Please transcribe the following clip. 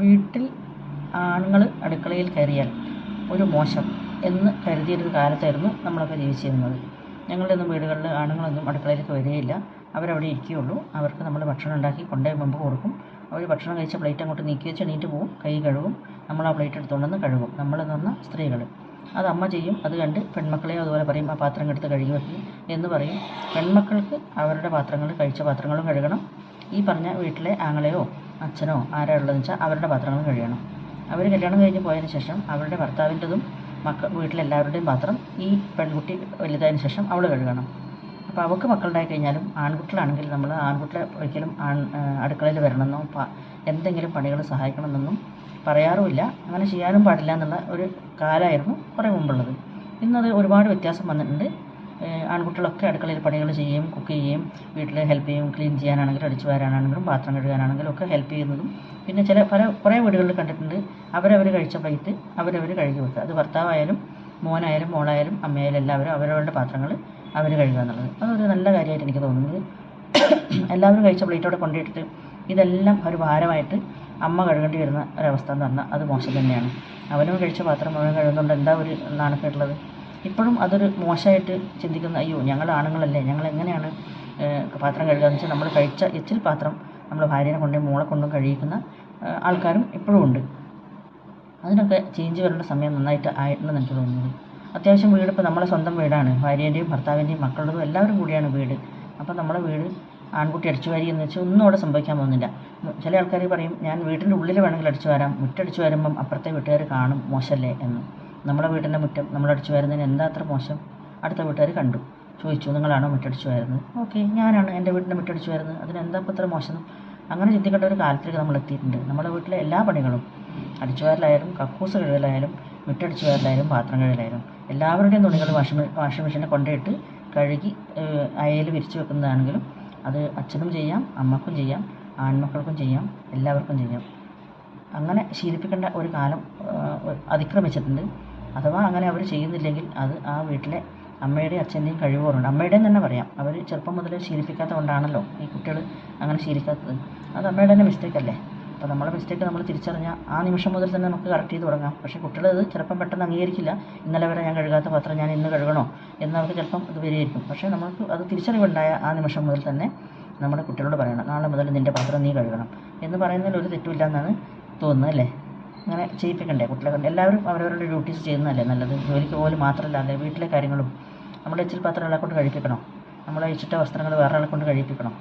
വീട്ടിൽ ആണുങ്ങൾ അടുക്കളയിൽ കയറിയാൽ ഒരു മോശം എന്ന് കരുതിയൊരു കാലത്തായിരുന്നു നമ്മളൊക്കെ ജീവിച്ചിരുന്നത്. ഞങ്ങളുടെയൊന്നും വീടുകളിൽ ആണുങ്ങളൊന്നും അടുക്കളയിലേക്ക് വരികയില്ല. അവരവിടെ ഇരിക്കുകയുള്ളൂ. അവർക്ക് നമ്മൾ ഭക്ഷണം ഉണ്ടാക്കി കൊണ്ടുപോയി മുമ്പ് കൊടുക്കും. അവർ ഭക്ഷണം കഴിച്ച പ്ലേറ്റ് അങ്ങോട്ട് നീക്കി വെച്ച് എണീറ്റ് പോകും, കൈ കഴുകും, നമ്മൾ ആ പ്ലേറ്റ് എടുത്തുകൊണ്ടുവന്ന് കഴുകും. നമ്മളെന്ന് പറഞ്ഞാൽ സ്ത്രീകൾ. അത് അമ്മ ചെയ്യും. അത് കണ്ട് പെൺമക്കളെയും അതുപോലെ പറയും, ആ പാത്രം എടുത്ത് കഴുകി വെക്കും എന്ന് പറയും. പെൺമക്കൾക്ക് അവരുടെ പാത്രങ്ങൾ, കഴിച്ച പാത്രങ്ങളും കഴുകണം. ഈ പറഞ്ഞ വീട്ടിലെ ആങ്ങളെയോ അച്ഛനോ ആരാ ഉള്ളതെന്ന് വെച്ചാൽ അവരുടെ പാത്രങ്ങളും കഴുകണം. അവർ കല്യാണം കഴിഞ്ഞ് പോയതിന് ശേഷം അവരുടെ ഭർത്താവിൻ്റെതും വീട്ടിലെല്ലാവരുടെയും പാത്രം ഈ പെൺകുട്ടി വലുതായതിന് ശേഷം അവൾ കഴുകണം. അപ്പോൾ അവൾക്ക് മക്കളുണ്ടായി കഴിഞ്ഞാലും ആൺകുട്ടികളാണെങ്കിൽ നമ്മൾ ആൺകുട്ടികളെ ഒരിക്കലും അടുക്കളയിൽ വരണമെന്നോ എന്തെങ്കിലും പണികൾ സഹായിക്കണമെന്നൊന്നും പറയാറുമില്ല. അങ്ങനെ ചെയ്യാനും പാടില്ല എന്നുള്ള ഒരു കാലമായിരുന്നു കുറേ മുമ്പുള്ളത്. ഇന്നത് ഒരുപാട് വ്യത്യാസം വന്നിട്ടുണ്ട്. ആൺകുട്ടികളൊക്കെ അടുക്കളയിൽ പണികൾ ചെയ്യുകയും കുക്ക് ചെയ്യുകയും വീട്ടിൽ ഹെൽപ്പ് ചെയ്യും. ക്ലീൻ ചെയ്യാനാണെങ്കിലും അടിച്ചു വാരാനാണെങ്കിലും പാത്രം കഴുകാനാണെങ്കിലും ഒക്കെ ഹെൽപ്പ് ചെയ്യുന്നതും. പിന്നെ കുറേ വീടുകളിൽ കണ്ടിട്ടുണ്ട് അവരവർ കഴിച്ച പ്ലേറ്റ് അവരവർ കഴുകി വെക്കുക. അത് ഭർത്താവായാലും മോനായാലും മോളായാലും അമ്മയായാലും എല്ലാവരും അവരവരുടെ പാത്രങ്ങൾ അവർ കഴുകുക എന്നുള്ളത് അതൊരു നല്ല കാര്യമായിട്ട് എനിക്ക് തോന്നുന്നത്. എല്ലാവരും കഴിച്ച പ്ലേറ്റോടെ കൊണ്ടുപോയിട്ട് ഇതെല്ലാം ഒരു ഭാരമായിട്ട് അമ്മ കഴുകേണ്ടി വരുന്ന ഒരവസ്ഥ എന്ന് പറഞ്ഞാൽ അത് മോശം തന്നെയാണ്. അവനും കഴിച്ച പാത്രം മുഴുവൻ കഴുകുന്നതുകൊണ്ട് എന്താ ഒരു നാണക്കേടുള്ളത്? ഇപ്പോഴും അതൊരു മോശമായിട്ട് ചിന്തിക്കുന്ന, അയ്യോ ഞങ്ങൾ ആണുങ്ങളല്ലേ, ഞങ്ങൾ എങ്ങനെയാണ് പാത്രം കഴുകുകയെന്ന് വെച്ചാൽ നമ്മൾ കഴിച്ച എച്ചിൽ പാത്രം നമ്മൾ ഭാര്യനെ കൊണ്ടും മോളെ കൊണ്ടും കഴുകിക്കുന്ന ആൾക്കാരും ഇപ്പോഴും ഉണ്ട്. അതിനൊക്കെ ചേഞ്ച് വരേണ്ട സമയം നന്നായിട്ട് ആയിട്ടുണ്ടെന്ന് എനിക്ക് തോന്നുന്നത്. അത്യാവശ്യം വീട് ഇപ്പോൾ നമ്മളെ സ്വന്തം വീടാണ്. ഭാര്യേൻ്റെയും ഭർത്താവിൻ്റെയും മക്കളുടേതും എല്ലാവരും കൂടിയാണ് വീട്. അപ്പോൾ നമ്മളെ വീട് ആൺകുട്ടി അടിച്ചു വാരി എന്ന് വെച്ചാൽ ഒന്നും അവിടെ സംഭവിക്കാൻ പോകുന്നില്ല. ചില ആൾക്കാർ പറയും, ഞാൻ വീട്ടിൻ്റെ ഉള്ളിൽ വേണമെങ്കിൽ അടിച്ചു വാരാം, മുറ്റടിച്ചു വരുമ്പം അപ്പുറത്തെ വീട്ടുകാർ കാണും, മോശമല്ലേ എന്ന്. നമ്മുടെ വീട്ടിൻ്റെ മുറ്റം നമ്മൾ അടിച്ചു വരുന്നതിന് എന്താ അത്ര മോശം? അടുത്ത വീട്ടുകാർ കണ്ടു, ചോദിച്ചു, നിങ്ങളാണോ മുറ്റടിച്ചു വരുന്നത്? ഓക്കെ, ഞാനാണ് എൻ്റെ വീട്ടിൻ്റെ മുറ്റടിച്ചു വരുന്നത്, അതിനെന്താ ഇപ്പോൾ ഇത്ര മോശം? അങ്ങനെ ചിന്തിക്കേണ്ട ഒരു കാലത്തേക്ക് നമ്മൾ എത്തിയിട്ടുണ്ട്. നമ്മുടെ വീട്ടിലെ എല്ലാ പണികളും, അടിച്ചു വാരലായാലും കക്കൂസ് കഴുകലായാലും മുറ്റടിച്ചു വാരലായാലും പാത്രം കഴുകലായാലും എല്ലാവരുടെയും തുണികൾ വാഷിംഗ് മെഷീനിൽ കൊണ്ടുപോയിട്ട് കഴുകി അയയിൽ വിരിച്ചു വെക്കുന്നതാണെങ്കിലും അത് അച്ഛനും ചെയ്യാം, അമ്മക്കും ചെയ്യാം, ആൺമക്കൾക്കും ചെയ്യാം, എല്ലാവർക്കും ചെയ്യാം. അങ്ങനെ ശീലിപ്പിക്കേണ്ട ഒരു കാലം അതിക്രമിച്ചിട്ടുണ്ട്. അഥവാ അങ്ങനെ അവർ ചെയ്യുന്നില്ലെങ്കിൽ അത് ആ വീട്ടിലെ അമ്മയുടെയും അച്ഛൻ്റെയും കഴിവുകളുണ്ട്. അമ്മയുടെയും തന്നെ പറയാം. അവർ ചെറുപ്പം മുതലേ ശീലിപ്പിക്കാത്തത് കൊണ്ടാണല്ലോ ഈ കുട്ടികൾ അങ്ങനെ ശീലിക്കാത്തത്. അത് അമ്മയുടെ തന്നെ മിസ്റ്റേക്കല്ലേ? അപ്പോൾ നമ്മളെ മിസ്റ്റേക്ക് നമ്മൾ തിരിച്ചറിഞ്ഞാൽ ആ നിമിഷം മുതൽ തന്നെ നമുക്ക് കറക്റ്റ് ചെയ്ത് തുടങ്ങാം. പക്ഷേ കുട്ടികളത് ചിലപ്പം പെട്ടെന്ന് അംഗീകരിക്കില്ല. ഇന്നലെ വരെ ഞാൻ കഴുകാത്ത പാത്രം ഞാൻ ഇന്ന് കഴുകണോ എന്നവർക്ക് ചിലപ്പം ഇത് വരികയായിരിക്കും. പക്ഷേ നമുക്ക് അത് തിരിച്ചറിവുണ്ടായ ആ നിമിഷം മുതൽ തന്നെ നമ്മുടെ കുട്ടികളോട് പറയണം, നാളെ മുതൽ നിൻ്റെ പാത്രം നീ കഴുകണം എന്ന് പറയുന്നതിൽ ഒരു തെറ്റുമില്ല എന്നാണ് തോന്നുന്നത്, അല്ലേ? അങ്ങനെ ചെയ്യിപ്പിക്കണ്ടേ കുട്ടികളെ കൊണ്ട്? എല്ലാവരും അവരവരുടെ ഡ്യൂട്ടീസ് ചെയ്യുന്നതല്ലേ നല്ലത്? ജോലിക്ക് പോലും മാത്രമല്ല, അല്ലേ വീട്ടിലെ കാര്യങ്ങളും നമ്മൾ എച്ചിൽ പാത്രം ഒരാളെ കൊണ്ട് കഴിപ്പിക്കണോ? നമ്മൾ അഴിച്ചിട്ട വസ്ത്രങ്ങൾ വേറെ ആളെ കൊണ്ട് കഴിപ്പിക്കണോ?